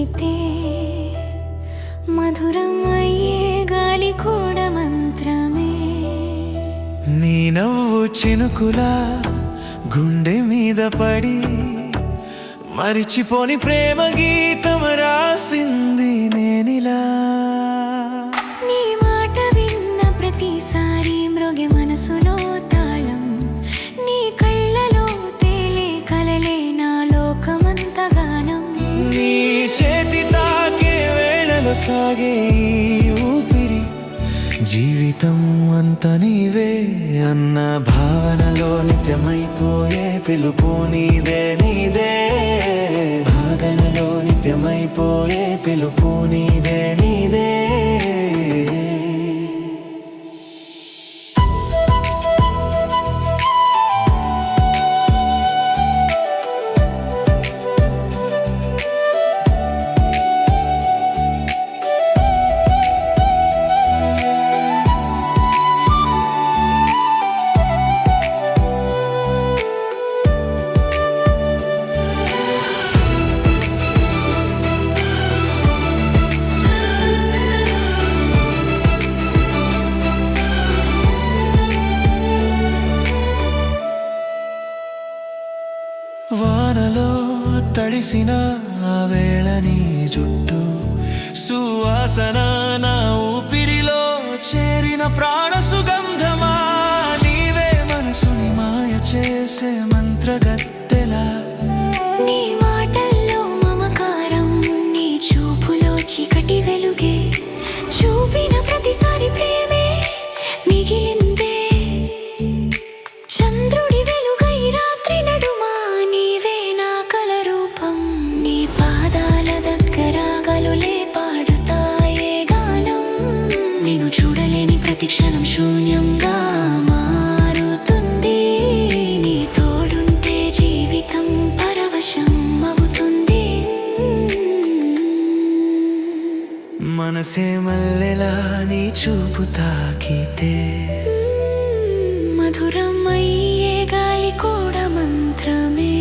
తాకితే మధురం అయ్యే గాలి కూడా మంత్రమే. నీ నవ్వు చినుకులా గుండె మీద పడి మరిచిపోని ప్రేమ గీతం రాసింది నేనిలా. నీ మాట విన్న ప్రతిసారి మృగె మనసులో తాళం. నీ కళ్ళలో తేలే కలలే నా లోకమంత గానం. నీ చేతి తాకే వేళలో సాగే ఈ ఊపిరి జీవితం అంత నీవే అన్న భావనలో నిత్యమైపోయే పిలుపు నీదే నీదే. భావనలో నిత్యమైపోయే పిలుపు నీదే నీదే. వానలో తడిసిన ఆ వేళ నీ జుట్టు సువాసన నా ఊపిరిలో చేరిన ప్రాణ సుగంధమా. నీవే మనసుని మాయ చేసే మంత్రగత్తెలా. నీ మాటల్లో మమకారం, నీ చూపులో చీకటి వెలుగే. చూపిన ప్రతిసారి ప్రేమే మిగిలిందే. చంద్రుడి వెలుగై రాత్రి నడుమా నీవే నా కల రూపం. నీ పాదాల దగ్గర గలులే పాడుతాయే గానం. నేను చూడలేని ప్రతి క్షణం శూన్యంగా మారుతుంది. నీ తోడుంటే జీవితం పరవశం అవుతుంది. మనసే మల్లెలా నీ చూపు తాకితే మధురం అయ్యే గాలి కూడా మంత్రమే.